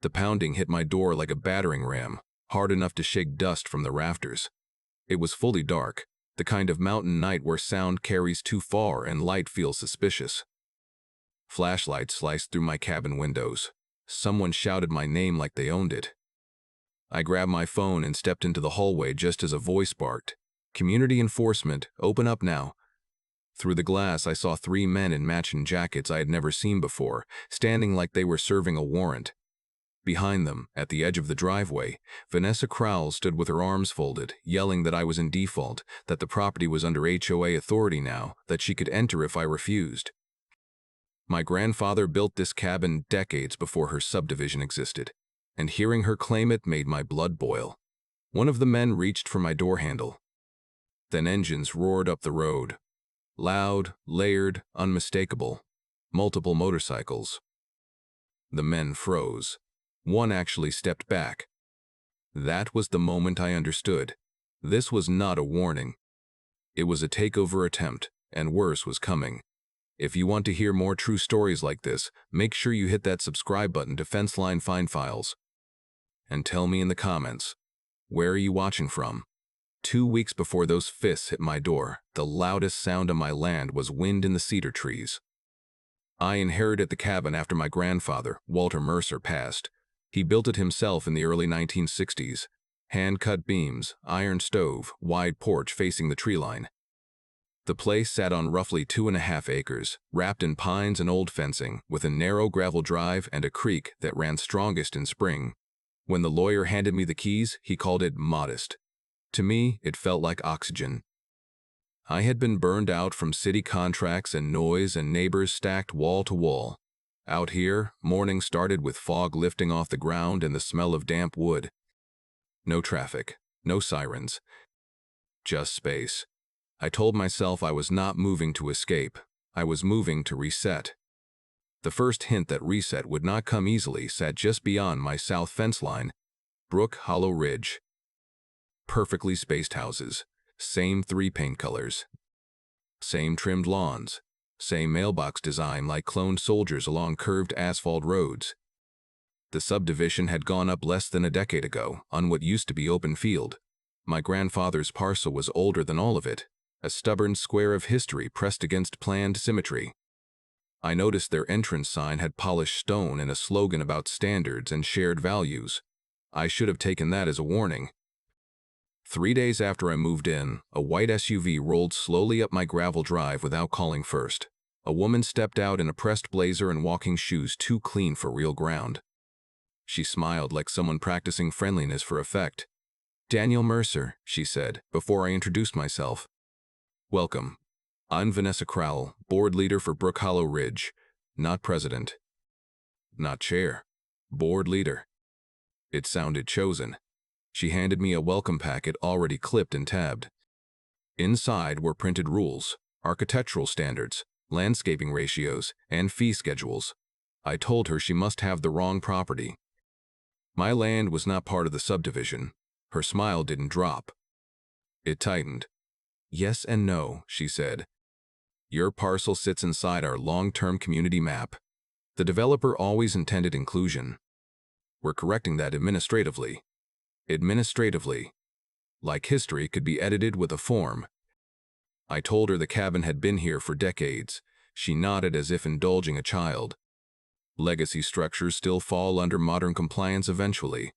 The pounding hit my door like a battering ram, hard enough to shake dust from the rafters. It was fully dark, the kind of mountain night where sound carries too far and light feels suspicious. Flashlights sliced through my cabin windows. Someone shouted my name like they owned it. I grabbed my phone and stepped into the hallway just as a voice barked, "Community enforcement, open up now." Through the glass, I saw 3 men in matching jackets I had never seen before, standing like they were serving a warrant. Behind them, at the edge of the driveway, Vanessa Crowell stood with her arms folded, yelling that I was in default, that the property was under HOA authority now, that she could enter if I refused. My grandfather built this cabin decades before her subdivision existed, and hearing her claim it made my blood boil. One of the men reached for my door handle. Then engines roared up the road. Loud, layered, unmistakable. Multiple motorcycles. The men froze. One actually stepped back. That was the moment I understood. This was not a warning. It was a takeover attempt, and worse was coming. If you want to hear more true stories like this, make sure you hit that subscribe button to Fenceline Find Files. And tell me in the comments, where are you watching from? 2 weeks before those fists hit my door, the loudest sound on my land was wind in the cedar trees. I inherited the cabin after my grandfather, Walter Mercer, passed. He built it himself in the early 1960s. Hand-cut beams, iron stove, wide porch facing the tree line. The place sat on roughly 2.5 acres, wrapped in pines and old fencing, with a narrow gravel drive and a creek that ran strongest in spring. When the lawyer handed me the keys, he called it modest. To me, it felt like oxygen. I had been burned out from city contracts and noise and neighbors stacked wall to wall. Out here, morning started with fog lifting off the ground and the smell of damp wood. No traffic, no sirens, just space. I told myself I was not moving to escape. I was moving to reset. The first hint that reset would not come easily sat just beyond my south fence line, Brook Hollow Ridge. Perfectly spaced houses, same 3 paint colors, same trimmed lawns, same mailbox design like cloned soldiers along curved asphalt roads. The subdivision had gone up less than a decade ago on what used to be open field. My grandfather's parcel was older than all of it, a stubborn square of history pressed against planned symmetry. I noticed their entrance sign had polished stone and a slogan about standards and shared values. I should have taken that as a warning. 3 days after I moved in, a white SUV rolled slowly up my gravel drive without calling first. A woman stepped out in a pressed blazer and walking shoes too clean for real ground. She smiled like someone practicing friendliness for effect. "Daniel Mercer," she said, before I introduced myself. "Welcome. I'm Vanessa Crowell, board leader for Brook Hollow Ridge. Not president. Not chair. Board leader." It sounded chosen. She handed me a welcome packet already clipped and tabbed. Inside were printed rules, architectural standards, landscaping ratios, and fee schedules. I told her she must have the wrong property. My land was not part of the subdivision. Her smile didn't drop. It tightened. "Yes and no," she said. "Your parcel sits inside our long-term community map. The developer always intended inclusion. We're correcting that administratively. Administratively. Like history could be edited with a form." I told her the cabin had been here for decades. She nodded as if indulging a child. Legacy structures still fall under modern compliance eventually.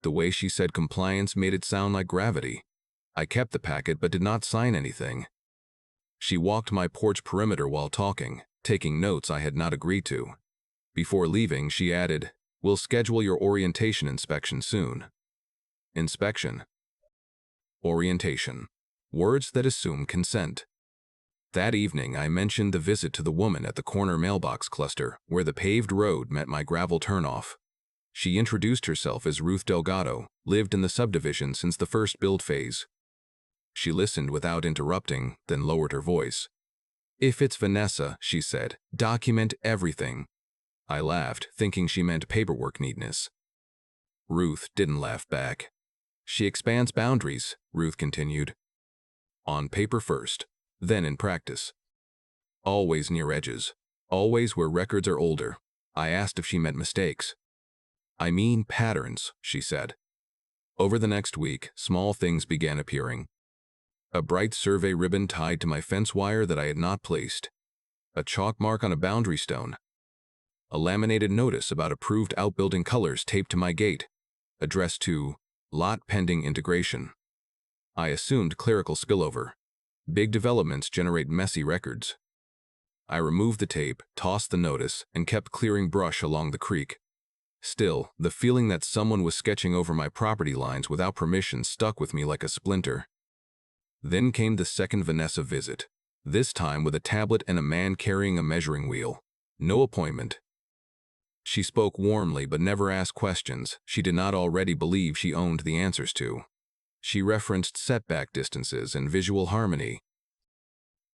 The way she said compliance made it sound like gravity. I kept the packet but did not sign anything. She walked my porch perimeter while talking, taking notes I had not agreed to. Before leaving, she added, "We'll schedule your orientation inspection soon." Inspection. Orientation. Words that assume consent. That evening, I mentioned the visit to the woman at the corner mailbox cluster where the paved road met my gravel turnoff. She introduced herself as Ruth Delgado, lived in the subdivision since the first build phase. She listened without interrupting, then lowered her voice. "If it's Vanessa," she said, "document everything." I laughed, thinking she meant paperwork neatness. Ruth didn't laugh back. "She expands boundaries," Ruth continued. "On paper first, then in practice. Always near edges, always where records are older." I asked if she meant mistakes. I mean patterns, she said. Over the next week, small things began appearing. A bright survey ribbon tied to my fence wire that I had not placed. A chalk mark on a boundary stone. A laminated notice about approved outbuilding colors taped to my gate, addressed to lot pending integration. I assumed clerical spillover. Big developments generate messy records. I removed the tape, tossed the notice, and kept clearing brush along the creek. Still, the feeling that someone was sketching over my property lines without permission stuck with me like a splinter. Then came the second Vanessa visit, this time with a tablet and a man carrying a measuring wheel. No appointment. She spoke warmly but never asked questions she did not already believe she owned the answers to. She referenced setback distances and visual harmony.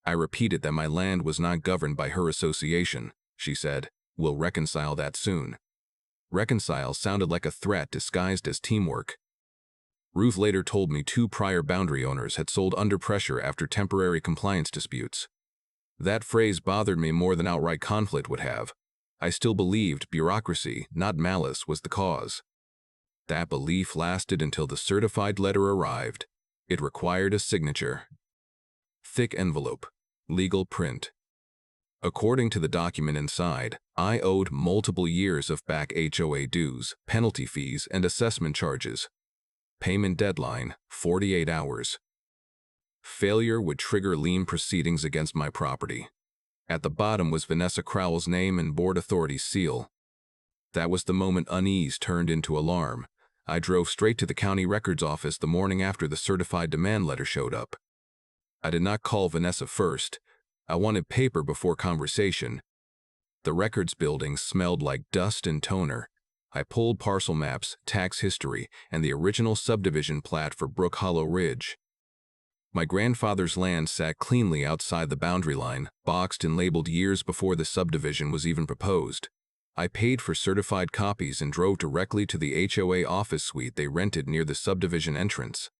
I repeated that my land was not governed by her association. She said, "We'll reconcile that soon." Reconcile sounded like a threat disguised as teamwork. Ruth later told me 2 prior boundary owners had sold under pressure after temporary compliance disputes. That phrase bothered me more than outright conflict would have. I still believed bureaucracy, not malice, was the cause. That belief lasted until the certified letter arrived. It required a signature. Thick envelope. Legal print. According to the document inside, I owed multiple years of back HOA dues, penalty fees, and assessment charges. Payment deadline, 48 hours. Failure would trigger lien proceedings against my property. At the bottom was Vanessa Crowell's name and board authority's seal. That was the moment unease turned into alarm. I drove straight to the county records office the morning after the certified demand letter showed up. I did not call Vanessa first. I wanted paper before conversation. The records building smelled like dust and toner. I pulled parcel maps, tax history, and the original subdivision plat for Brook Hollow Ridge. My grandfather's land sat cleanly outside the boundary line, boxed and labeled years before the subdivision was even proposed. I paid for certified copies and drove directly to the HOA office suite they rented near the subdivision entrance.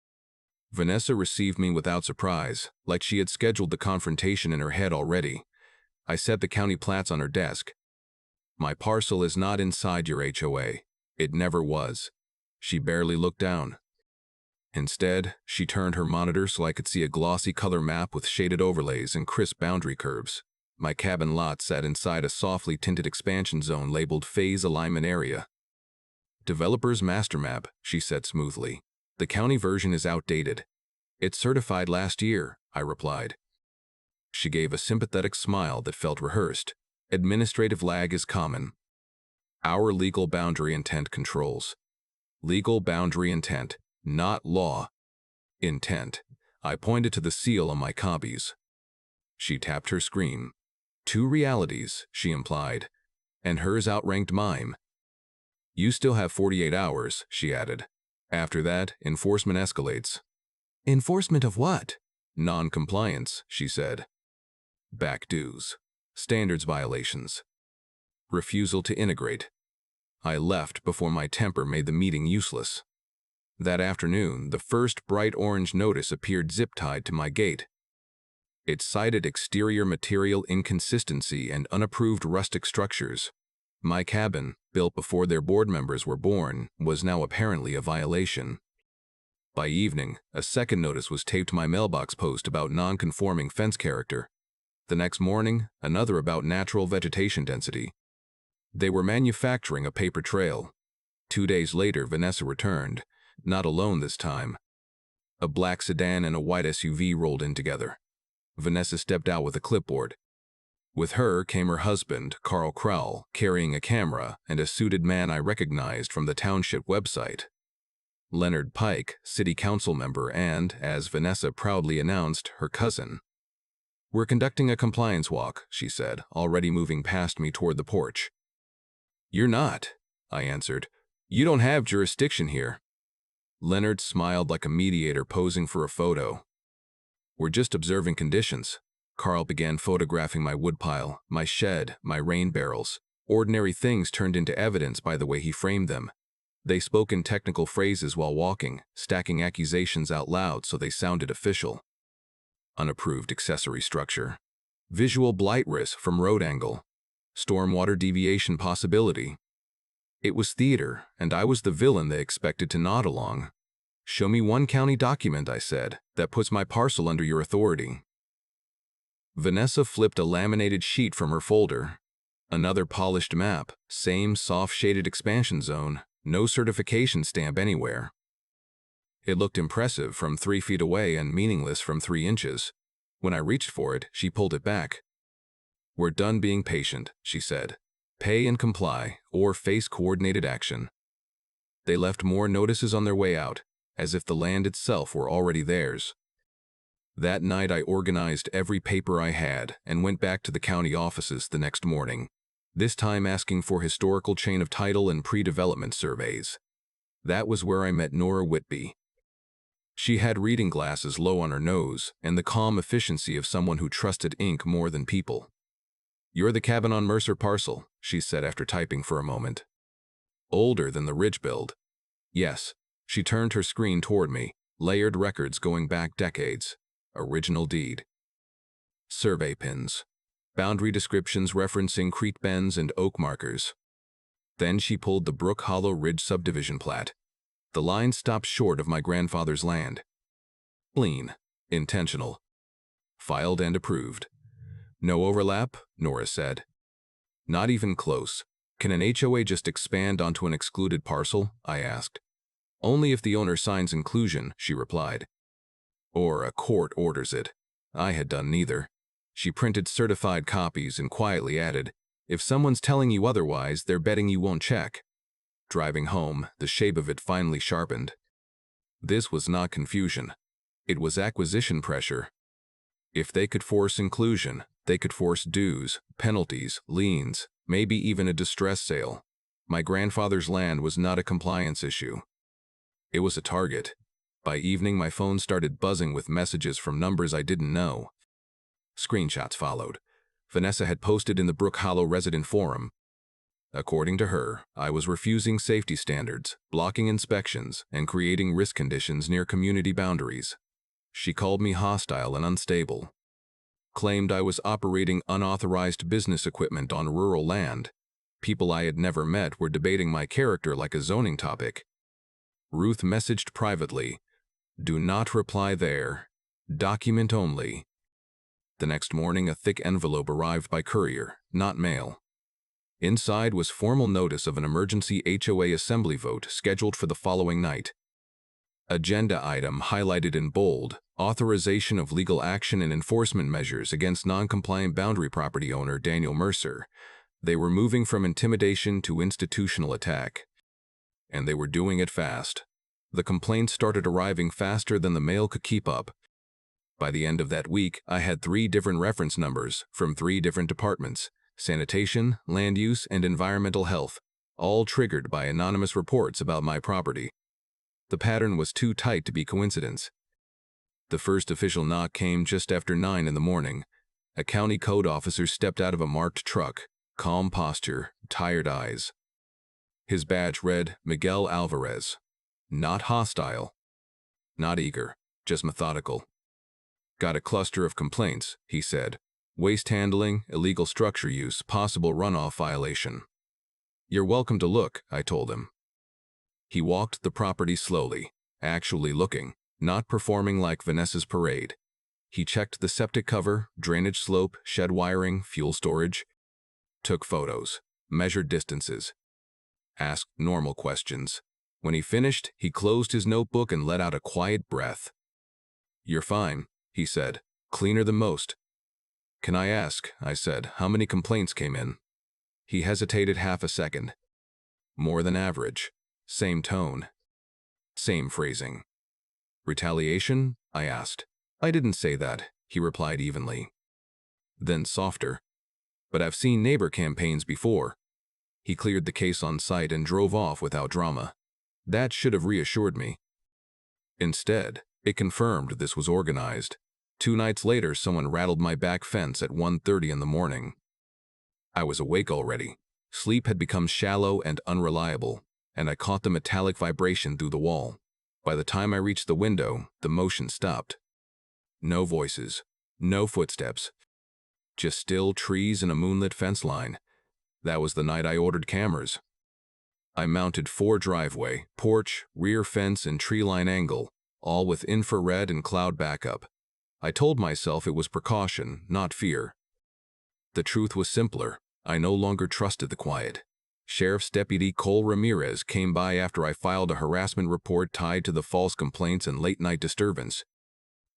Vanessa received me without surprise, like she had scheduled the confrontation in her head already. I set the county plats on her desk. "My parcel is not inside your HOA. It never was." She barely looked down. Instead, she turned her monitor so I could see a glossy color map with shaded overlays and crisp boundary curves. My cabin lot sat inside a softly tinted expansion zone labeled Phase Alignment Area. "Developer's master map," she said smoothly. "The county version is outdated." "It's certified last year," I replied. She gave a sympathetic smile that felt rehearsed. "Administrative lag is common. Our legal boundary intent controls." Legal boundary intent, not law. Intent. I pointed to the seal on my copies. She tapped her screen. "Two realities," she implied, and hers outranked mine. "You still have 48 hours, she added. "After that, enforcement escalates." "Enforcement of what?" "Non-compliance," she said. "Back dues. Standards violations. Refusal to integrate." I left before my temper made the meeting useless. That afternoon, the first bright orange notice appeared zip-tied to my gate. It cited exterior material inconsistency and unapproved rustic structures. My cabin, built before their board members were born, was now apparently a violation. By evening, a second notice was taped to my mailbox post about non-conforming fence character. The next morning, another about natural vegetation density. They were manufacturing a paper trail. 2 days later, Vanessa returned, not alone this time. A black sedan and a white SUV rolled in together. Vanessa stepped out with a clipboard. With her came her husband, Carl Crowell, carrying a camera, and a suited man I recognized from the township website. Leonard Pike, city council member and, as Vanessa proudly announced, her cousin. "We're conducting a compliance walk," she said, already moving past me toward the porch. "You're not," I answered. "You don't have jurisdiction here." Leonard smiled like a mediator posing for a photo. "We're just observing conditions." Carl began photographing my woodpile, my shed, my rain barrels. Ordinary things turned into evidence by the way he framed them. They spoke in technical phrases while walking, stacking accusations out loud so they sounded official. Unapproved accessory structure. Visual blight risk from road angle. Stormwater deviation possibility. It was theater, and I was the villain they expected to nod along. "Show me one county document," I said, "that puts my parcel under your authority." Vanessa flipped a laminated sheet from her folder. Another polished map, same soft-shaded expansion zone, no certification stamp anywhere. It looked impressive from 3 feet away and meaningless from 3 inches. When I reached for it, she pulled it back. "We're done being patient," she said. "Pay and comply, or face coordinated action." They left more notices on their way out, as if the land itself were already theirs. That night I organized every paper I had and went back to the county offices the next morning, this time asking for historical chain of title and pre-development surveys. That was where I met Nora Whitby. She had reading glasses low on her nose and the calm efficiency of someone who trusted ink more than people. "You're the cabin on Mercer parcel," she said after typing for a moment. "Older than the Ridge build." "Yes." She turned her screen toward me, layered records going back decades. Original deed. Survey pins. Boundary descriptions referencing creek bends and oak markers. Then she pulled the Brook Hollow Ridge subdivision plat. The line stopped short of my grandfather's land. Clean. Intentional. Filed and approved. "No overlap," Nora said. "Not even close. Can an HOA just expand onto an excluded parcel?" I asked. "Only if the owner signs inclusion," she replied. "Or a court orders it." I had done neither. She printed certified copies and quietly added, "If someone's telling you otherwise, they're betting you won't check." Driving home, the shape of it finally sharpened. This was not confusion. It was acquisition pressure. If they could force inclusion, they could force dues, penalties, liens, maybe even a distress sale. My grandfather's land was not a compliance issue. It was a target. By evening, my phone started buzzing with messages from numbers I didn't know. Screenshots followed. Vanessa had posted in the Brook Hollow resident forum. According to her, I was refusing safety standards, blocking inspections, and creating risk conditions near community boundaries. She called me hostile and unstable. Claimed I was operating unauthorized business equipment on rural land. People I had never met were debating my character like a zoning topic. Ruth messaged privately, "Do not reply there. Document only." The next morning, a thick envelope arrived by courier, not mail. Inside was formal notice of an emergency HOA assembly vote scheduled for the following night. Agenda item highlighted in bold, authorization of legal action and enforcement measures against non-compliant boundary property owner Daniel Mercer. They were moving from intimidation to institutional attack. And they were doing it fast. The complaints started arriving faster than the mail could keep up. By the end of that week, I had 3 different reference numbers from 3 different departments: sanitation, land use, and environmental health, all triggered by anonymous reports about my property. The pattern was too tight to be coincidence. The first official knock came just after 9 in the morning. A county code officer stepped out of a marked truck, calm posture, tired eyes. His badge read Miguel Alvarez. Not hostile. Not eager, just methodical. "Got a cluster of complaints," he said. "Waste handling, illegal structure use, possible runoff violation." "You're welcome to look," I told him. He walked the property slowly, actually looking, not performing like Vanessa's parade. He checked the septic cover, drainage slope, shed wiring, fuel storage. Took photos, measured distances, asked normal questions. When he finished, he closed his notebook and let out a quiet breath. "You're fine," he said, "cleaner than most." "Can I ask," I said, "how many complaints came in?" He hesitated half a second. "More than average." Same tone. Same phrasing. "Retaliation?" I asked. "I didn't say that," he replied evenly. Then softer. "But I've seen neighbor campaigns before." He cleared the case on site and drove off without drama. That should have reassured me. Instead, it confirmed this was organized. 2 nights later, someone rattled my back fence at 1:30 in the morning. I was awake already. Sleep had become shallow and unreliable, and I caught the metallic vibration through the wall. By the time I reached the window, the motion stopped. No voices, no footsteps, just still trees and a moonlit fence line. That was the night I ordered cameras. I mounted 4 driveway, porch, rear fence, and tree-line angle, all with infrared and cloud backup. I told myself it was precaution, not fear. The truth was simpler. I no longer trusted the quiet. Sheriff's Deputy Cole Ramirez came by after I filed a harassment report tied to the false complaints and late-night disturbance.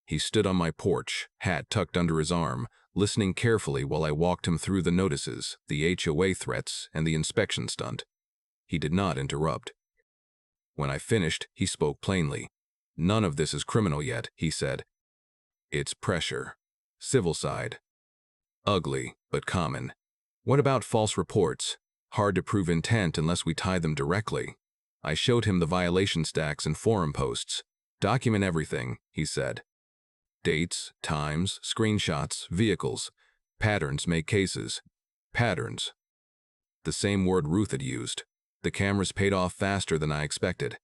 He stood on my porch, hat tucked under his arm, listening carefully while I walked him through the notices, the HOA threats, and the inspection stunt. He did not interrupt. When I finished, he spoke plainly. "None of this is criminal yet," he said. "It's pressure. Civil side. Ugly, but common. What about false reports? Hard to prove intent unless we tie them directly." I showed him the violation stacks and forum posts. "Document everything," he said. "Dates, times, screenshots, vehicles. Patterns make cases." Patterns. The same word Ruth had used. The cameras paid off faster than I expected.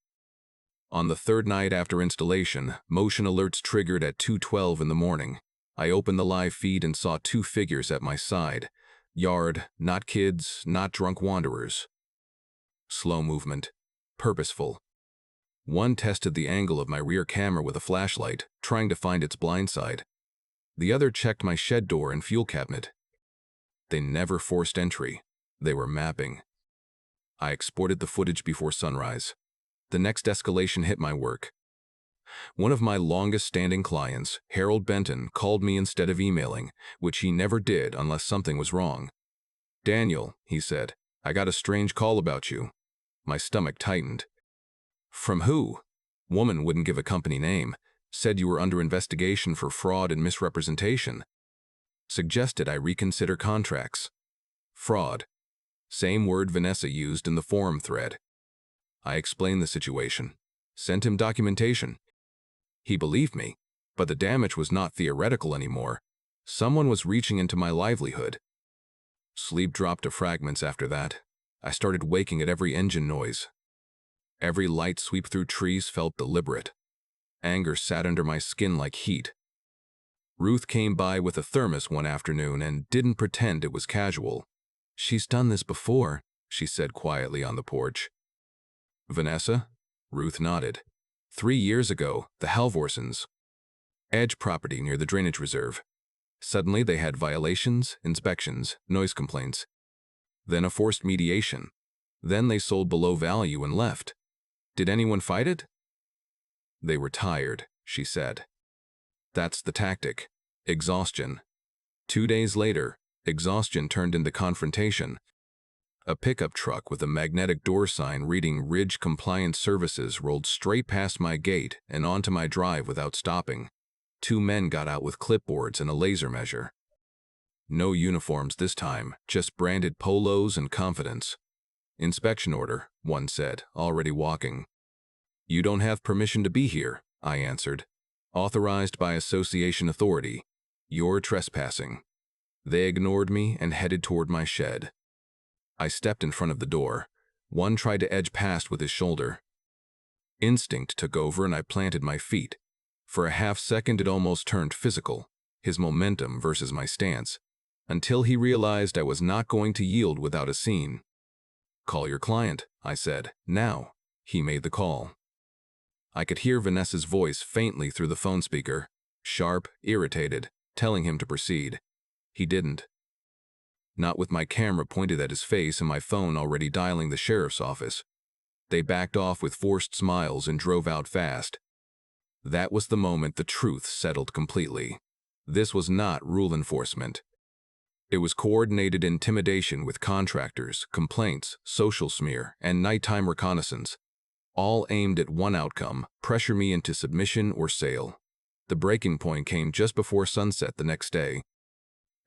On the 3rd night after installation, motion alerts triggered at 2:12 in the morning. I opened the live feed and saw 2 figures at my side. Yard, not kids, not drunk wanderers. Slow movement. Purposeful. One tested the angle of my rear camera with a flashlight, trying to find its blind side. The other checked my shed door and fuel cabinet. They never forced entry. They were mapping. I exported the footage before sunrise. The next escalation hit my work. One of my longest-standing clients, Harold Benton, called me instead of emailing, which he never did unless something was wrong. "Daniel," he said, "I got a strange call about you." My stomach tightened. "From who?" "Woman wouldn't give a company name. Said you were under investigation for fraud and misrepresentation. Suggested I reconsider contracts." Fraud. Same word Vanessa used in the forum thread. I explained the situation. Sent him documentation. He believed me, but the damage was not theoretical anymore. Someone was reaching into my livelihood. Sleep dropped to fragments after that. I started waking at every engine noise. Every light sweep through trees felt deliberate. Anger sat under my skin like heat. Ruth came by with a thermos one afternoon and didn't pretend it was casual. "She's done this before," she said quietly on the porch. "Vanessa?" Ruth nodded. 3 years ago, the Halvorsons. Edge property near the drainage reserve. Suddenly they had violations, inspections, noise complaints. Then a forced mediation. Then they sold below value and left. Did anyone fight it? "They were tired," she said. "That's the tactic. Exhaustion." 2 days later, exhaustion turned into confrontation. A pickup truck with a magnetic door sign reading Ridge Compliance Services rolled straight past my gate and onto my drive without stopping. 2 men got out with clipboards and a laser measure. No uniforms this time, just branded polos and confidence. "Inspection order," one said, already walking. "You don't have permission to be here," I answered. "Authorized by association authority. You're trespassing." They ignored me and headed toward my shed. I stepped in front of the door. One tried to edge past with his shoulder. Instinct took over and I planted my feet. For a half second it almost turned physical, his momentum versus my stance, until he realized I was not going to yield without a scene. "Call your client," I said. "Now." He made the call. I could hear Vanessa's voice faintly through the phone speaker, sharp, irritated, telling him to proceed. He didn't. Not with my camera pointed at his face and my phone already dialing the sheriff's office. They backed off with forced smiles and drove out fast. That was the moment the truth settled completely. This was not rule enforcement. It was coordinated intimidation with contractors, complaints, social smear, and nighttime reconnaissance, all aimed at one outcome: pressure me into submission or sale. The breaking point came just before sunset the next day.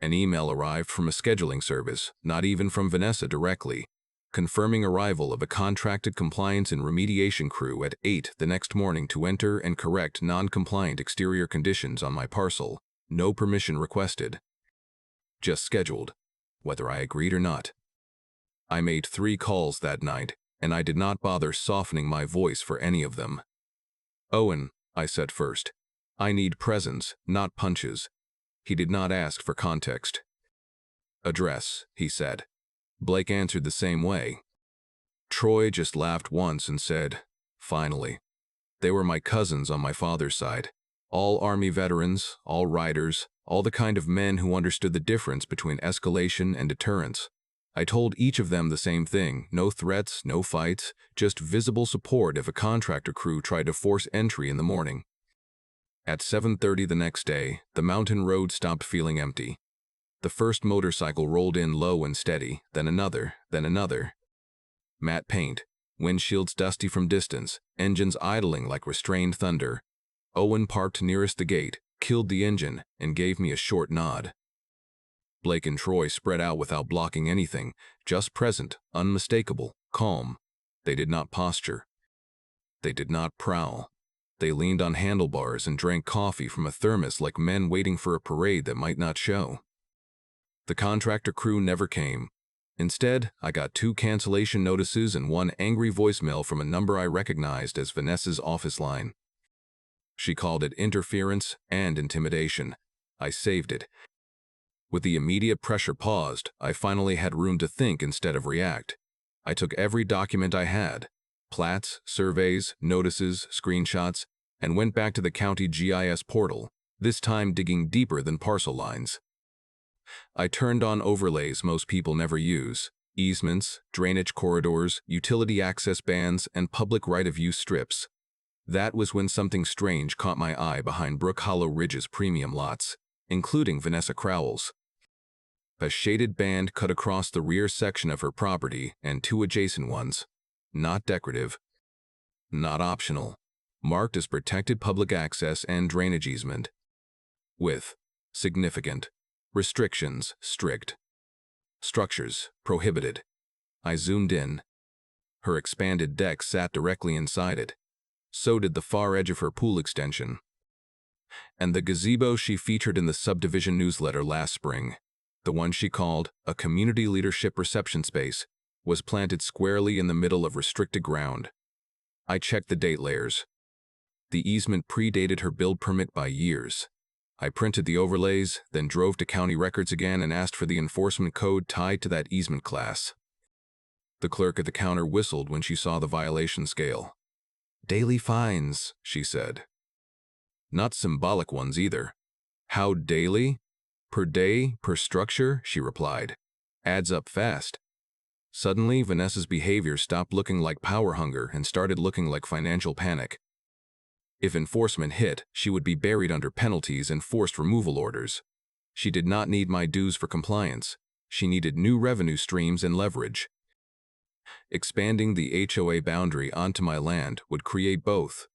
An email arrived from a scheduling service, not even from Vanessa directly, confirming arrival of a contracted compliance and remediation crew at 8 the next morning to enter and correct non-compliant exterior conditions on my parcel. No permission requested. Just scheduled, whether I agreed or not. I made 3 calls that night, and I did not bother softening my voice for any of them. "Owen," I said first, "I need presence, not punches." He did not ask for context. "Address," he said. Blake answered the same way. Troy just laughed once and said, "Finally." They were my cousins on my father's side. All Army veterans, all riders, all the kind of men who understood the difference between escalation and deterrence. I told each of them the same thing: no threats, no fights, just visible support if a contractor crew tried to force entry in the morning. At 7:30 the next day, the mountain road stopped feeling empty. The first motorcycle rolled in low and steady, then another, then another. Matte paint, windshields dusty from distance, engines idling like restrained thunder. Owen parked nearest the gate, killed the engine, and gave me a short nod. Blake and Troy spread out without blocking anything, just present, unmistakable, calm. They did not posture. They did not prowl. They leaned on handlebars and drank coffee from a thermos like men waiting for a parade that might not show. The contractor crew never came. Instead, I got 2 cancellation notices and 1 angry voicemail from a number I recognized as Vanessa's office line. She called it interference and intimidation. I saved it. With the immediate pressure paused, I finally had room to think instead of react. I took every document I had, plats, surveys, notices, screenshots, and went back to the county GIS portal, this time digging deeper than parcel lines. I turned on overlays most people never use: easements, drainage corridors, utility access bands, and public right-of-use strips. That was when something strange caught my eye behind Brook Hollow Ridge's premium lots, including Vanessa Crowell's. A shaded band cut across the rear section of her property and 2 adjacent ones. Not decorative, not optional, marked as protected public access and drainage easement. With significant. Restrictions, strict. Structures, prohibited. I zoomed in. Her expanded deck sat directly inside it. So did the far edge of her pool extension. And the gazebo she featured in the subdivision newsletter last spring, the one she called a community leadership reception space, was planted squarely in the middle of restricted ground. I checked the date layers. The easement predated her build permit by years. I printed the overlays, then drove to county records again and asked for the enforcement code tied to that easement class. The clerk at the counter whistled when she saw the violation scale. "Daily fines," she said. "Not symbolic ones either." "How daily?" "Per day, per structure," she replied. "Adds up fast." Suddenly, Vanessa's behavior stopped looking like power hunger and started looking like financial panic. If enforcement hit, she would be buried under penalties and forced removal orders. She did not need my dues for compliance. She needed new revenue streams and leverage. Expanding the HOA boundary onto my land would create both.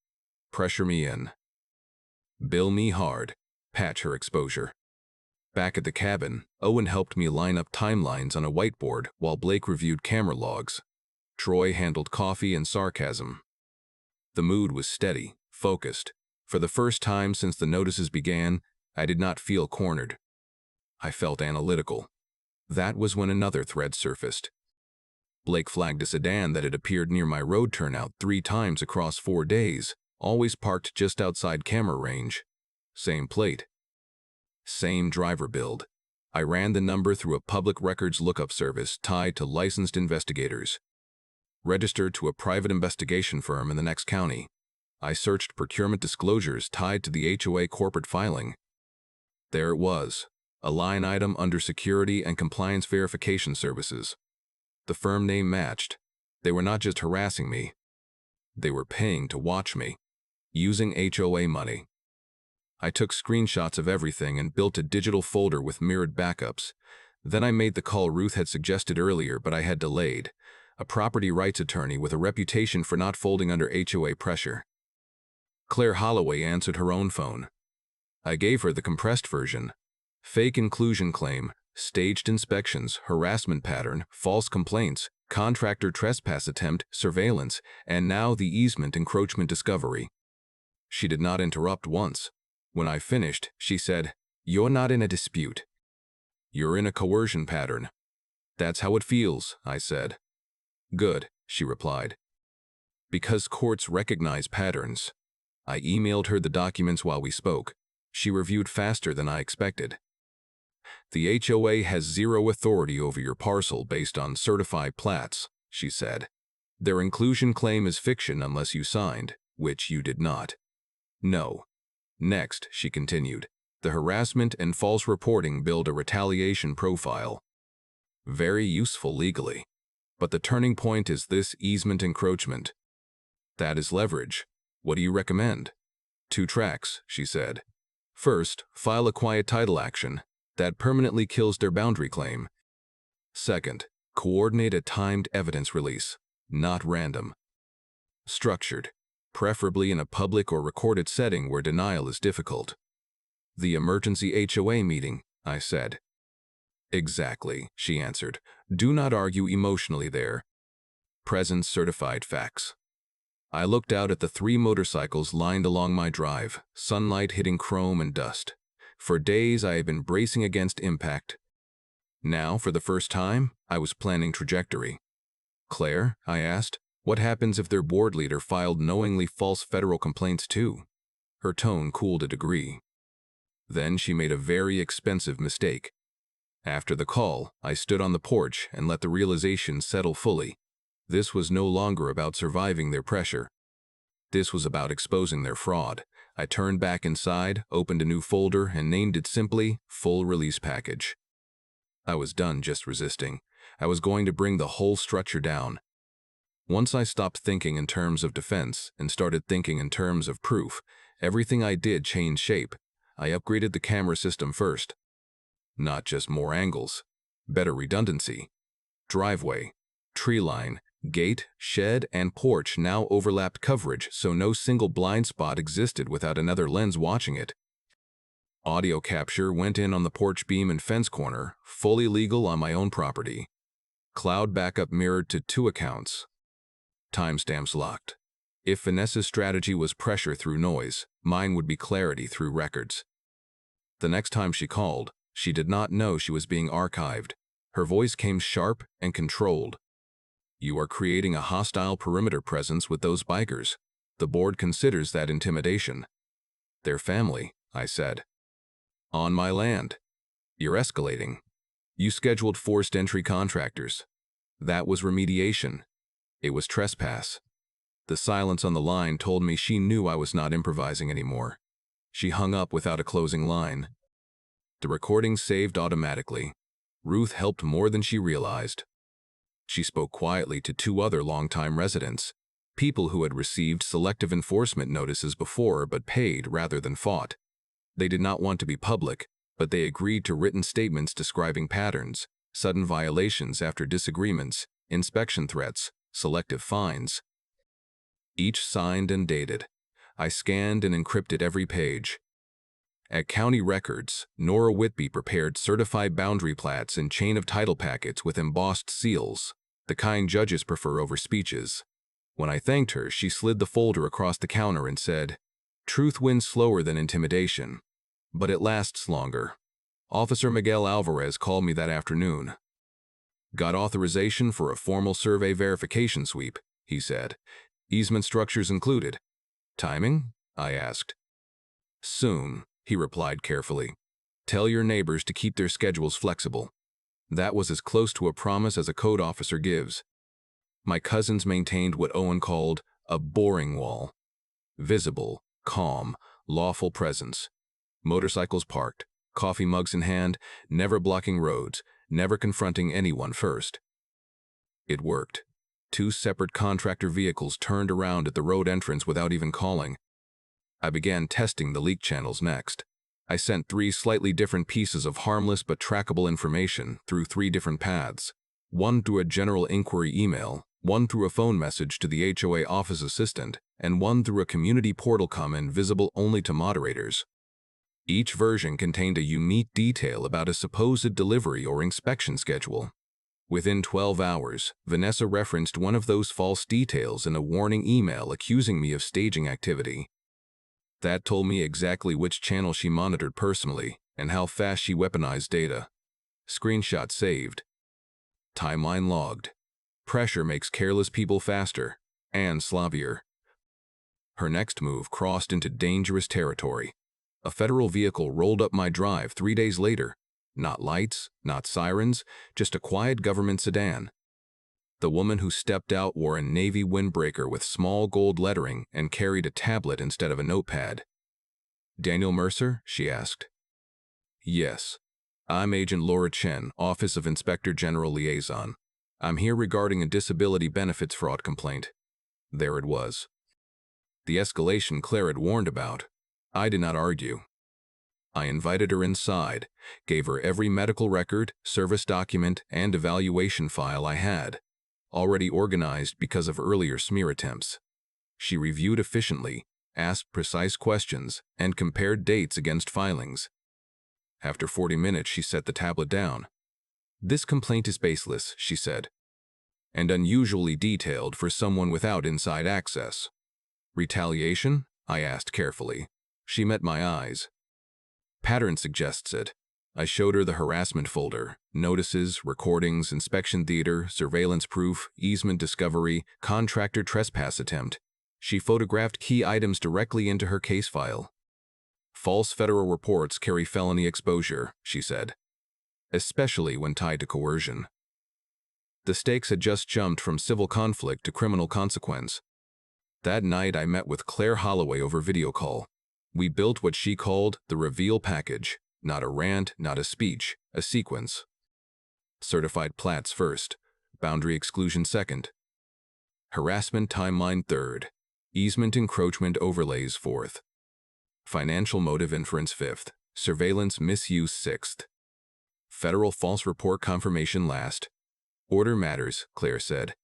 Pressure me in. Bill me hard. Patch her exposure. Back at the cabin, Owen helped me line up timelines on a whiteboard while Blake reviewed camera logs. Troy handled coffee and sarcasm. The mood was steady, focused. For the first time since the notices began, I did not feel cornered. I felt analytical. That was when another thread surfaced. Blake flagged a sedan that had appeared near my road turnout 3 times across 4 days, always parked just outside camera range. Same plate. Same driver build. I ran the number through a public records lookup service tied to licensed investigators. Registered to a private investigation firm in the next county. I searched procurement disclosures tied to the HOA corporate filing. There it was, a line item under security and compliance verification services. The firm name matched. They were not just harassing me. They were paying to watch me, using HOA money. I took screenshots of everything and built a digital folder with mirrored backups. Then I made the call Ruth had suggested earlier, but I had delayed. A property rights attorney with a reputation for not folding under HOA pressure. Claire Holloway answered her own phone. I gave her the compressed version. Fake inclusion claim, staged inspections, harassment pattern, false complaints, contractor trespass attempt, surveillance, and now the easement encroachment discovery. She did not interrupt once. When I finished, she said, "You're not in a dispute. You're in a coercion pattern." "That's how it feels," I said. "Good," she replied. "Because courts recognize patterns." I emailed her the documents while we spoke. She reviewed faster than I expected. "The HOA has zero authority over your parcel based on certified plats," she said. Their inclusion claim is fiction unless you signed, which you did not. No. Next, she continued, the harassment and false reporting build a retaliation profile. Very useful legally. But the turning point is this easement encroachment. That is leverage. What do you recommend? 2 tracks, she said. First, file a quiet title action. That permanently kills their boundary claim. Second, coordinate a timed evidence release, not random. Structured, preferably in a public or recorded setting where denial is difficult. The emergency HOA meeting, I said. Exactly, she answered. Do not argue emotionally there. Present certified facts. I looked out at the 3 motorcycles lined along my drive, sunlight hitting chrome and dust. For days I had been bracing against impact. Now, for the first time, I was planning trajectory. Claire, I asked, what happens if their board leader filed knowingly false federal complaints too? Her tone cooled a degree. Then she made a very expensive mistake. After the call, I stood on the porch and let the realization settle fully. This was no longer about surviving their pressure. This was about exposing their fraud. I turned back inside, opened a new folder, and named it simply Full Release Package. I was done just resisting. I was going to bring the whole structure down. Once I stopped thinking in terms of defense and started thinking in terms of proof, everything I did changed shape. I upgraded the camera system first. Not just more angles, better redundancy. Driveway, tree line, gate, shed, and porch now overlapped coverage, so no single blind spot existed without another lens watching it. Audio capture went in on the porch beam and fence corner, fully legal on my own property. Cloud backup mirrored to 2 accounts. Timestamps locked. If Vanessa's strategy was pressure through noise, mine would be clarity through records. The next time she called, she did not know she was being archived. Her voice came sharp and controlled. You are creating a hostile perimeter presence with those bikers. The board considers that intimidation. Their family, I said. On my land. You're escalating. You scheduled forced entry contractors. That was remediation. It was trespass. The silence on the line told me she knew I was not improvising anymore. She hung up without a closing line. The recording saved automatically. Ruth helped more than she realized. She spoke quietly to 2 other longtime residents, people who had received selective enforcement notices before but paid rather than fought. They did not want to be public, but they agreed to written statements describing patterns, sudden violations after disagreements, inspection threats, selective fines. Each signed and dated. I scanned and encrypted every page. At County Records, Nora Whitby prepared certified boundary plats and chain of title packets with embossed seals, the kind judges prefer over speeches. When I thanked her, she slid the folder across the counter and said, "Truth wins slower than intimidation, but it lasts longer." Officer Miguel Alvarez called me that afternoon. "Got authorization for a formal survey verification sweep," he said. "Easement structures included." "Timing?" I asked. "Soon," he replied carefully. "Tell your neighbors to keep their schedules flexible." That was as close to a promise as a code officer gives. My cousins maintained what Owen called a boring wall. Visible, calm, lawful presence. Motorcycles parked, coffee mugs in hand, never blocking roads, never confronting anyone first. It worked. 2 separate contractor vehicles turned around at the road entrance without even calling. I began testing the leak channels next. I sent 3 slightly different pieces of harmless but trackable information through 3 different paths. One through a general inquiry email, one through a phone message to the HOA office assistant, and one through a community portal comment visible only to moderators. Each version contained a unique detail about a supposed delivery or inspection schedule. Within 12 hours, Vanessa referenced one of those false details in a warning email accusing me of staging activity. That told me exactly which channel she monitored personally and how fast she weaponized data. Screenshot saved. Timeline logged. Pressure makes careless people faster and sloppier. Her next move crossed into dangerous territory. A federal vehicle rolled up my drive 3 days later. Not lights, not sirens, just a quiet government sedan. The woman who stepped out wore a navy windbreaker with small gold lettering and carried a tablet instead of a notepad. "Daniel Mercer?" she asked. "Yes. I'm Agent Laura Chen, Office of Inspector General Liaison. I'm here regarding a disability benefits fraud complaint." There it was. The escalation Claire had warned about. I did not argue. I invited her inside, gave her every medical record, service document, and evaluation file I had, already organized because of earlier smear attempts. She reviewed efficiently, asked precise questions, and compared dates against filings. After 40 minutes, she set the tablet down. "This complaint is baseless," she said, "and unusually detailed for someone without inside access." "Retaliation?" I asked carefully. She met my eyes. "Pattern suggests it." I showed her the harassment folder: notices, recordings, inspection theater, surveillance proof, easement discovery, contractor trespass attempt. She photographed key items directly into her case file. "False federal reports carry felony exposure," she said, "especially when tied to coercion." The stakes had just jumped from civil conflict to criminal consequence. That night I met with Claire Holloway over video call. We built what she called the reveal package. Not a rant, not a speech, a sequence. Certified plats first, boundary exclusion second, harassment timeline third, easement encroachment overlays fourth, financial motive inference fifth, surveillance misuse sixth, federal false report confirmation last. "Order matters," Claire said.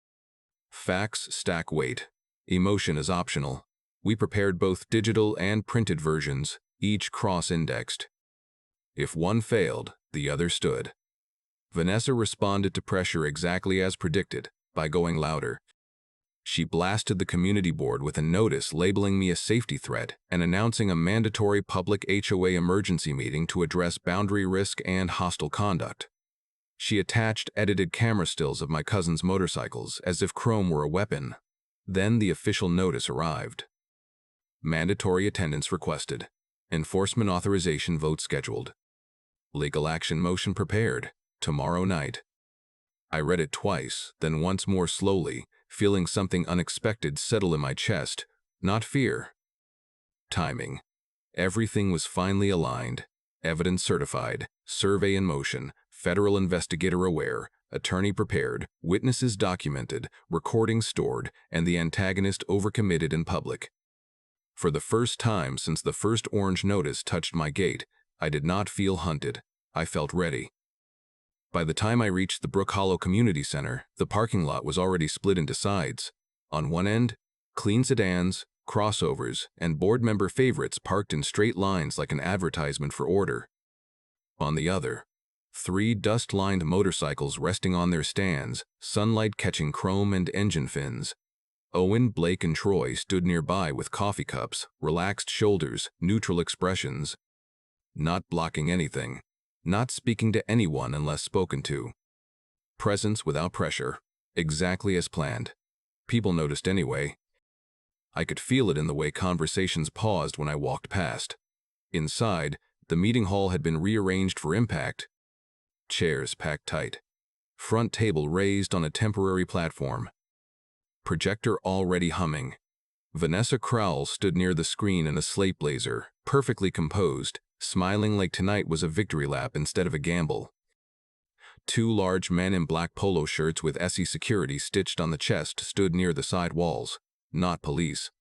"Facts stack weight. Emotion is optional." We prepared both digital and printed versions, each cross-indexed. If one failed, the other stood. Vanessa responded to pressure exactly as predicted, by going louder. She blasted the community board with a notice labeling me a safety threat and announcing a mandatory public HOA emergency meeting to address boundary risk and hostile conduct. She attached edited camera stills of my cousin's motorcycles as if chrome were a weapon. Then the official notice arrived. Mandatory attendance requested. Enforcement authorization vote scheduled. Legal action motion prepared. Tomorrow night. I read it twice, then once more slowly, feeling something unexpected settle in my chest. Not fear. Timing. Everything was finally aligned. Evidence certified. Survey in motion. Federal investigator aware. Attorney prepared. Witnesses documented. Recording stored. And the antagonist overcommitted in public. For the first time since the first orange notice touched my gate, I did not feel hunted. I felt ready. By the time I reached the Brook Hollow Community Center, the parking lot was already split into sides. On one end, clean sedans, crossovers, and board member favorites parked in straight lines like an advertisement for order. On the other, 3 dust-lined motorcycles resting on their stands, sunlight catching chrome and engine fins. Owen, Blake, and Troy stood nearby with coffee cups, relaxed shoulders, neutral expressions. Not blocking anything. Not speaking to anyone unless spoken to. Presence without pressure. Exactly as planned. People noticed anyway. I could feel it in the way conversations paused when I walked past. Inside, the meeting hall had been rearranged for impact. Chairs packed tight. Front table raised on a temporary platform. Projector already humming. Vanessa Crowell stood near the screen in a slate blazer, perfectly composed, smiling like tonight was a victory lap instead of a gamble. 2 large men in black polo shirts with SE security stitched on the chest stood near the side walls. Not police.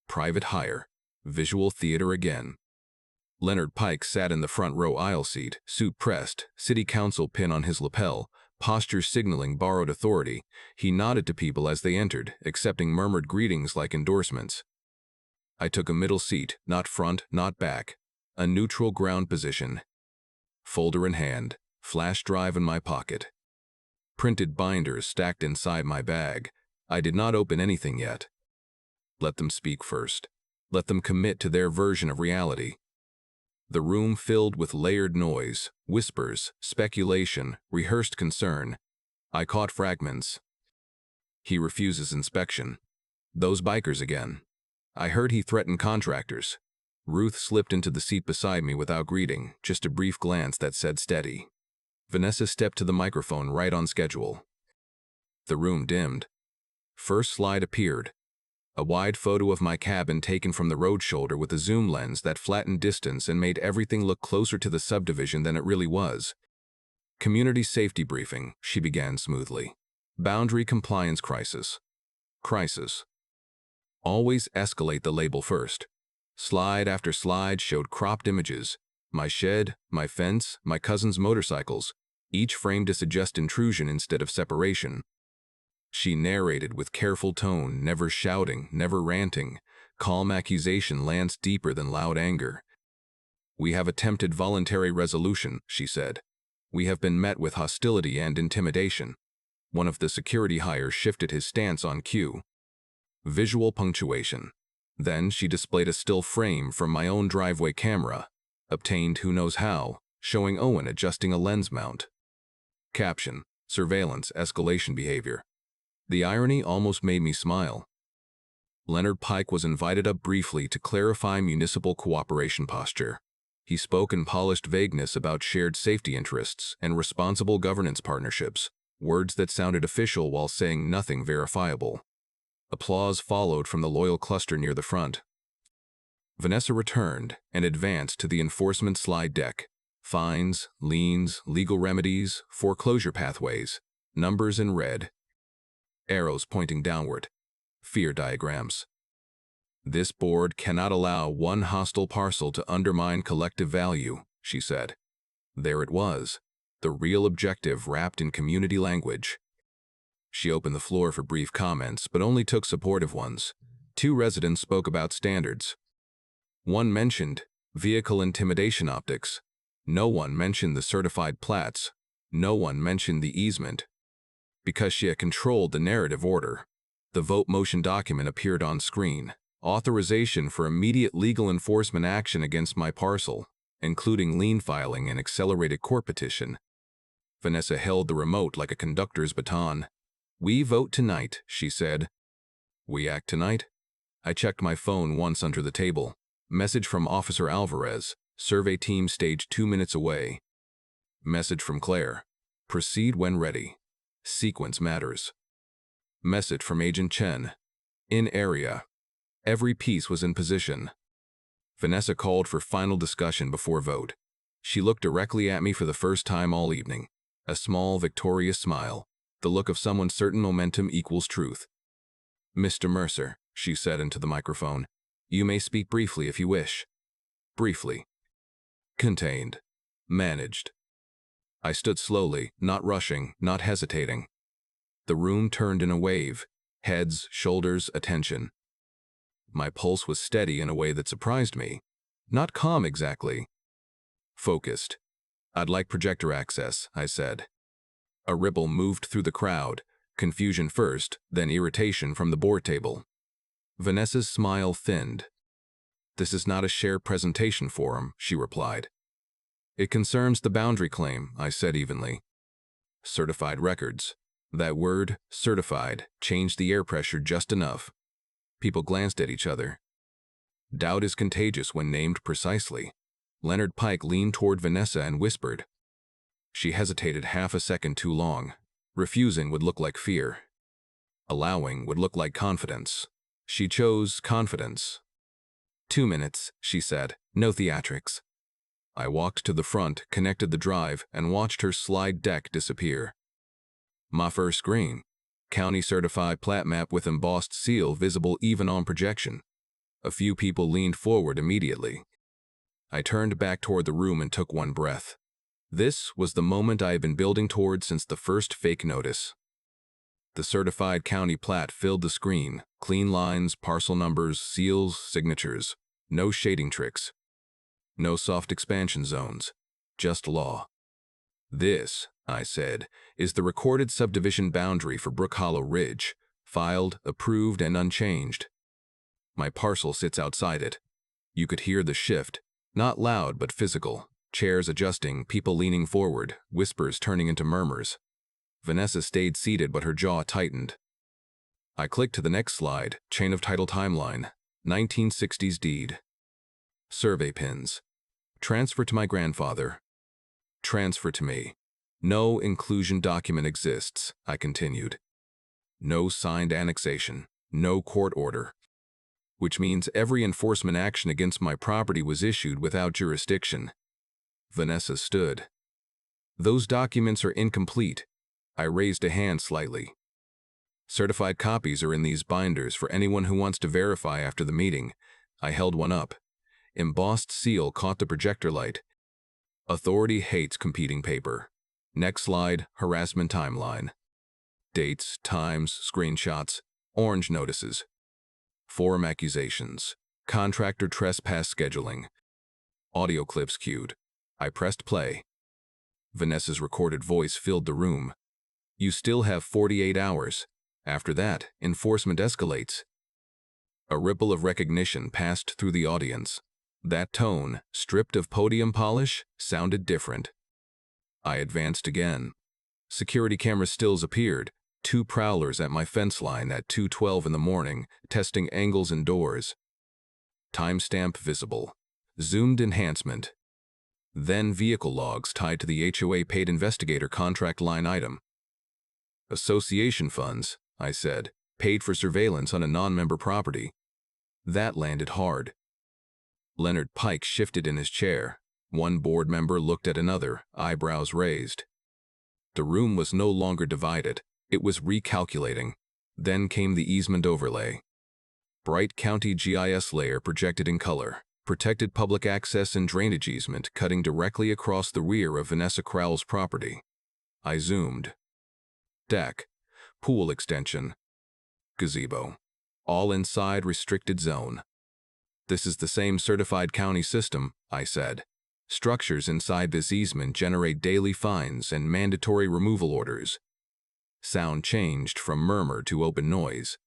Private hire. Visual theater again. Leonard Pike sat in the front row aisle seat, suit pressed, city council pin on his lapel, posture signaling borrowed authority. He nodded to people as they entered, accepting murmured greetings like endorsements. I took a middle seat, not front, not back. A neutral ground position. Folder in hand, flash drive in my pocket. Printed binders stacked inside my bag. I did not open anything yet. Let them speak first. Let them commit to their version of reality. The room filled with layered noise, whispers, speculation, rehearsed concern. I caught fragments. He refuses inspection. Those bikers again. I heard he threatened contractors. Ruth slipped into the seat beside me without greeting, just a brief glance that said steady. Vanessa stepped to the microphone right on schedule. The room dimmed. First slide appeared. A wide photo of my cabin taken from the road shoulder with a zoom lens that flattened distance and made everything look closer to the subdivision than it really was. Community safety briefing, she began smoothly. Boundary compliance crisis. Crisis. Always escalate the label first. Slide after slide showed cropped images. My shed, my fence, my cousin's motorcycles, each framed to suggest intrusion instead of separation. She narrated with careful tone, never shouting, never ranting. Calm accusation lands deeper than loud anger. We have attempted voluntary resolution, she said. We have been met with hostility and intimidation. One of the security hires shifted his stance on cue. Visual punctuation. Then she displayed a still frame from my own driveway camera, obtained who knows how, showing Owen adjusting a lens mount. Caption: surveillance, escalation behavior. The irony almost made me smile. Leonard Pike was invited up briefly to clarify municipal cooperation posture. He spoke in polished vagueness about shared safety interests and responsible governance partnerships, words that sounded official while saying nothing verifiable. Applause followed from the loyal cluster near the front. Vanessa returned and advanced to the enforcement slide deck. Fines, liens, legal remedies, foreclosure pathways, numbers in red. Arrows pointing downward. Fear diagrams. This board cannot allow one hostile parcel to undermine collective value, she said. There it was, the real objective wrapped in community language. She opened the floor for brief comments, but only took supportive ones. 2 residents spoke about standards. One mentioned vehicle intimidation optics. No one mentioned the certified plats. No one mentioned the easement. Because she had controlled the narrative order, the vote motion document appeared on screen. Authorization for immediate legal enforcement action against my parcel, including lien filing and accelerated court petition. Vanessa held the remote like a conductor's baton. We vote tonight, she said. We act tonight? I checked my phone once under the table. Message from Officer Alvarez. Survey team stage 2 minutes away. Message from Claire. Proceed when ready. Sequence matters. Message from Agent Chen. In area. Every piece was in position. Vanessa called for final discussion before vote. She looked directly at me for the first time all evening. A small, victorious smile. The look of someone certain momentum equals truth. Mr. Mercer, she said into the microphone, you may speak briefly if you wish. Briefly. Contained. Managed. I stood slowly, not rushing, not hesitating. The room turned in a wave. Heads, shoulders, attention. My pulse was steady in a way that surprised me. Not calm exactly. Focused. I'd like projector access, I said. A ripple moved through the crowd, confusion first, then irritation from the board table. Vanessa's smile thinned. This is not a share presentation forum, she replied. It concerns the boundary claim, I said evenly. Certified records. That word, certified, changed the air pressure just enough. People glanced at each other. Doubt is contagious when named precisely. Leonard Pike leaned toward Vanessa and whispered. She hesitated half a second too long. Refusing would look like fear. Allowing would look like confidence. She chose confidence. 2 minutes, she said. No theatrics. I walked to the front, connected the drive, and watched her slide deck disappear. My first screen. County certified plat map with embossed seal visible even on projection. A few people leaned forward immediately. I turned back toward the room and took one breath. This was the moment I had been building toward since the first fake notice. The certified county plat filled the screen, clean lines, parcel numbers, seals, signatures. No shading tricks. No soft expansion zones. Just law. This, I said, is the recorded subdivision boundary for Brook Hollow Ridge, filed, approved, and unchanged. My parcel sits outside it. You could hear the shift, not loud but physical, chairs adjusting, people leaning forward, whispers turning into murmurs. Vanessa stayed seated but her jaw tightened. I clicked to the next slide, chain of title timeline, 1960s deed. Survey pins. Transfer to my grandfather. Transfer to me. No inclusion document exists, I continued. No signed annexation. No court order. Which means every enforcement action against my property was issued without jurisdiction. Vanessa stood. Those documents are incomplete. I raised a hand slightly. Certified copies are in these binders for anyone who wants to verify after the meeting. I held one up. Embossed seal caught the projector light. Authority hates competing paper. Next slide, harassment timeline. Dates, times, screenshots, orange notices. Forum accusations. Contractor trespass scheduling. Audio clips queued. I pressed play. Vanessa's recorded voice filled the room. You still have 48 hours. After that, enforcement escalates. A ripple of recognition passed through the audience. That tone, stripped of podium polish, sounded different. I advanced again. Security camera stills appeared. 2 prowlers at my fence line at 2:12 in the morning, testing angles and doors. Timestamp visible. Zoomed enhancement. Then vehicle logs tied to the HOA paid investigator contract line item. Association funds, I said, paid for surveillance on a non-member property. That landed hard. Leonard Pike shifted in his chair. One board member looked at another, eyebrows raised. The room was no longer divided. It was recalculating. Then came the easement overlay. Bright county GIS layer projected in color. Protected public access and drainage easement cutting directly across the rear of Vanessa Crowell's property. I zoomed. Deck. Pool extension. Gazebo. All inside restricted zone. This is the same certified county system, I said. Structures inside this easement generate daily fines and mandatory removal orders. Sound changed from murmur to open noise.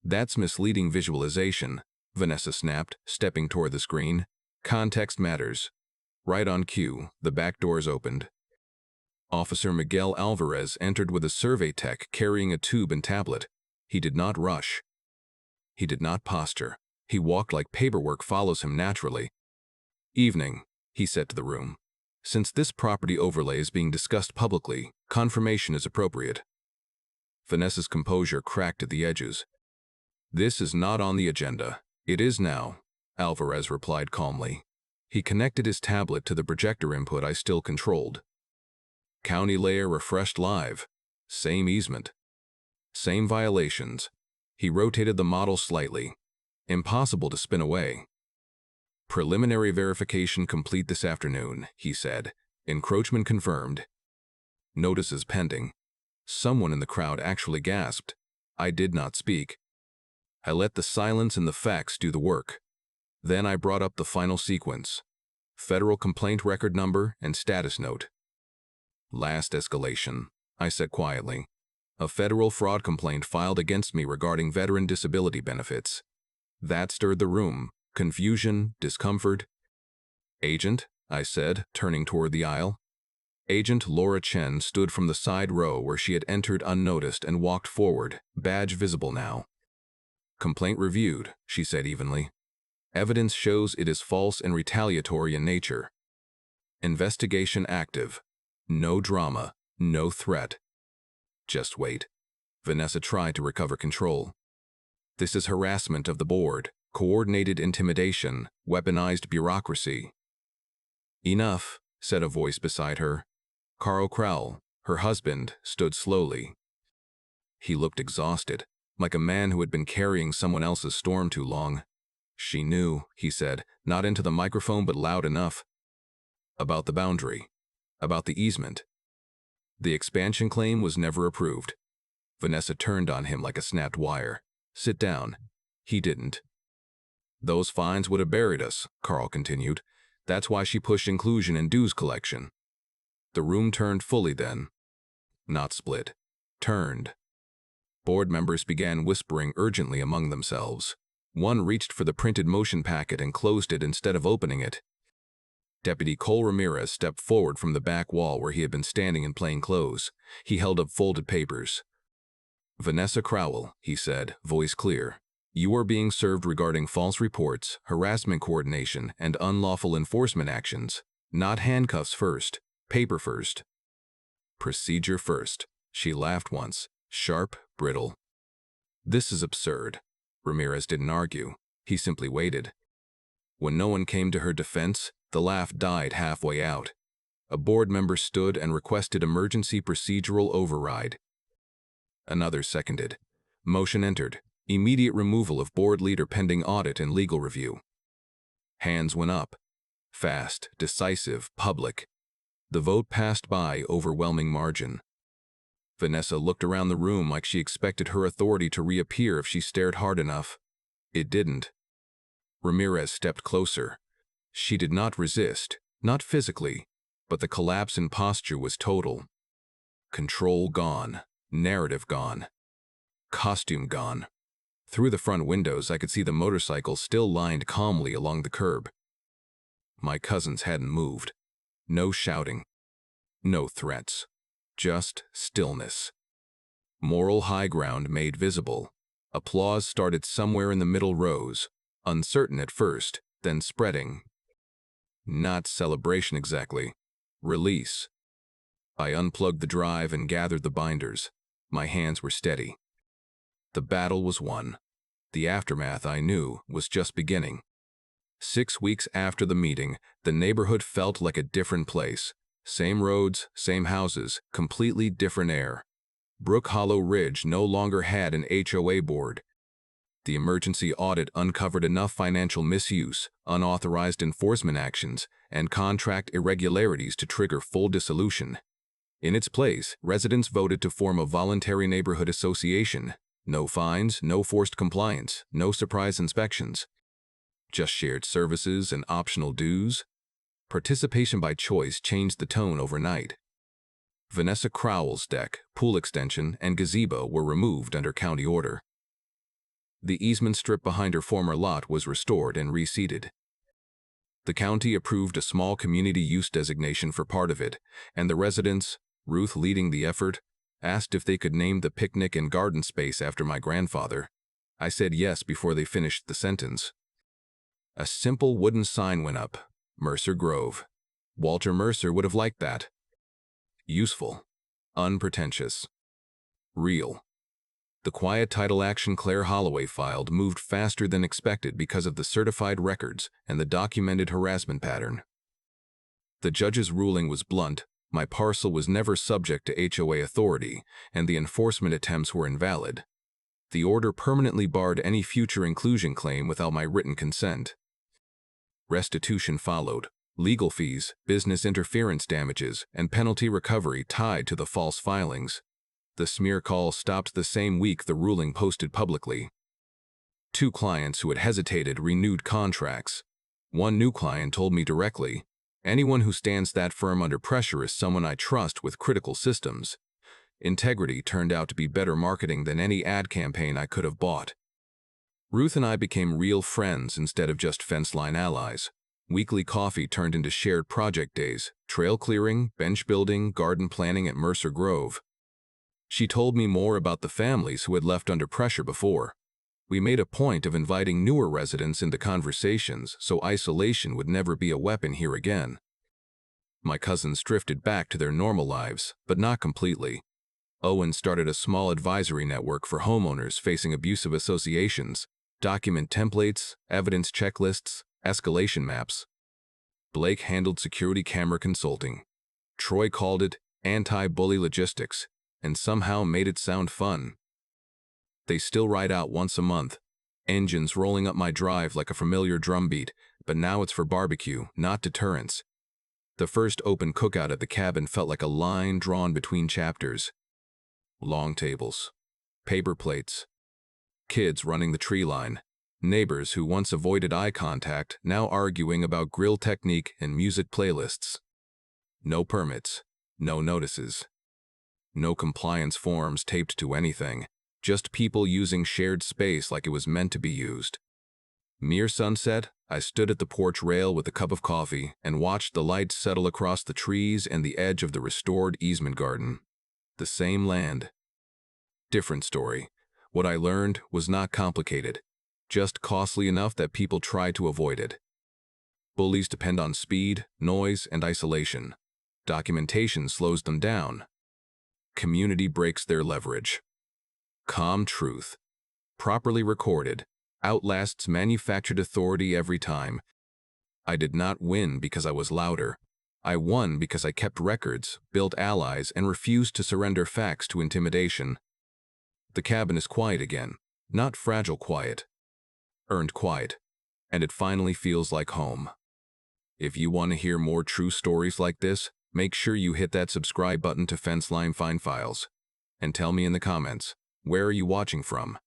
That's misleading visualization, Vanessa snapped, stepping toward the screen. Context matters. Right on cue, the back doors opened. Officer Miguel Alvarez entered with a survey tech carrying a tube and tablet. He did not rush. He did not posture. He walked like paperwork follows him naturally. Evening, he said to the room. Since this property overlay is being discussed publicly, confirmation is appropriate. Vanessa's composure cracked at the edges. This is not on the agenda. It is now, Alvarez replied calmly. He connected his tablet to the projector input I still controlled. County layer refreshed live. Same easement. Same violations. He rotated the model slightly. Impossible to spin away. Preliminary verification complete this afternoon, he said. Encroachment confirmed. Notices pending. Someone in the crowd actually gasped. I did not speak. I let the silence and the facts do the work. Then I brought up the final sequence. Federal complaint record number and status note. Last escalation, I said quietly. A federal fraud complaint filed against me regarding veteran disability benefits. That stirred the room. Confusion, discomfort. Agent, I said, turning toward the aisle. Agent Laura Chen stood from the side row where she had entered unnoticed and walked forward, badge visible now. Complaint reviewed, she said evenly. Evidence shows it is false and retaliatory in nature. Investigation active. No drama, no threat. Just wait. Vanessa tried to recover control. This is harassment of the board, coordinated intimidation, weaponized bureaucracy. Enough, said a voice beside her. Carl Crowell, her husband, stood slowly. He looked exhausted, like a man who had been carrying someone else's storm too long. She knew, he said, not into the microphone but loud enough. About the boundary. About the easement. The expansion claim was never approved. Vanessa turned on him like a snapped wire. Sit down. He didn't. Those fines would have buried us, Carl continued. That's why she pushed inclusion and dues collection. The room turned fully then. Not split. Turned. Board members began whispering urgently among themselves. One reached for the printed motion packet and closed it instead of opening it. Deputy Cole Ramirez stepped forward from the back wall where he had been standing in plain clothes. He held up folded papers. Vanessa Crowell, he said, voice clear. You are being served regarding false reports, harassment coordination, and unlawful enforcement actions. Not handcuffs first, paper first. Procedure first. She laughed once, sharp, brittle. This is absurd. Ramirez didn't argue. He simply waited. When no one came to her defense, the laugh died halfway out. A board member stood and requested emergency procedural override. Another seconded. Motion entered. Immediate removal of board leader pending audit and legal review. Hands went up. Fast, decisive, public. The vote passed by overwhelming margin. Vanessa looked around the room like she expected her authority to reappear if she stared hard enough. It didn't. Ramirez stepped closer. She did not resist, not physically, but the collapse in posture was total. Control gone, narrative gone, costume gone. Through the front windows, I could see the motorcycle still lined calmly along the curb. My cousins hadn't moved. No shouting. No threats. Just stillness. Moral high ground made visible. Applause started somewhere in the middle rows, uncertain at first, then spreading. Not celebration exactly. Release. I unplugged the drive and gathered the binders. My hands were steady. The battle was won. The aftermath, I knew, was just beginning. 6 weeks after the meeting, the neighborhood felt like a different place. Same roads, same houses, completely different air. Brook Hollow Ridge no longer had an HOA board. The emergency audit uncovered enough financial misuse, unauthorized enforcement actions, and contract irregularities to trigger full dissolution. In its place, residents voted to form a voluntary neighborhood association. No fines, no forced compliance, no surprise inspections. Just shared services and optional dues. Participation by choice changed the tone overnight. Vanessa Crowell's deck, pool extension, and gazebo were removed under county order. The easement strip behind her former lot was restored and reseeded. The county approved a small community use designation for part of it, and the residents, Ruth leading the effort, asked if they could name the picnic and garden space after my grandfather. I said yes before they finished the sentence. A simple wooden sign went up, Mercer Grove. Walter Mercer would have liked that. Useful. Unpretentious. Real. The quiet title action Claire Holloway filed moved faster than expected because of the certified records and the documented harassment pattern. The judge's ruling was blunt. My parcel was never subject to HOA authority, and the enforcement attempts were invalid. The order permanently barred any future inclusion claim without my written consent. Restitution followed. Legal fees, business interference damages, and penalty recovery tied to the false filings. The smear call stopped the same week the ruling posted publicly. 2 clients who had hesitated renewed contracts. One new client told me directly, "Anyone who stands that firm under pressure is someone I trust with critical systems." Integrity turned out to be better marketing than any ad campaign I could have bought. Ruth and I became real friends instead of just fence-line allies. Weekly coffee turned into shared project days, trail clearing, bench building, garden planning at Mercer Grove. She told me more about the families who had left under pressure before. We made a point of inviting newer residents into conversations so isolation would never be a weapon here again. My cousins drifted back to their normal lives, but not completely. Owen started a small advisory network for homeowners facing abusive associations, document templates, evidence checklists, escalation maps. Blake handled security camera consulting. Troy called it anti-bully logistics, and somehow made it sound fun. They still ride out once a month, engines rolling up my drive like a familiar drumbeat, but now it's for barbecue, not deterrence. The first open cookout at the cabin felt like a line drawn between chapters. Long tables, paper plates, kids running the tree line, neighbors who once avoided eye contact now arguing about grill technique and music playlists. No permits, no notices, no compliance forms taped to anything, just people using shared space like it was meant to be used. Near sunset, I stood at the porch rail with a cup of coffee and watched the light settle across the trees and the edge of the restored easement garden. The same land. Different story. What I learned was not complicated, just costly enough that people try to avoid it. Bullies depend on speed, noise, and isolation. Documentation slows them down. Community breaks their leverage. Calm truth. Properly recorded. Outlasts manufactured authority every time. I did not win because I was louder. I won because I kept records, built allies, and refused to surrender facts to intimidation. The cabin is quiet again. Not fragile quiet. Earned quiet. And it finally feels like home. If you want to hear more true stories like this, make sure you hit that subscribe button to Fenceline Fine Files. And tell me in the comments, where are you watching from?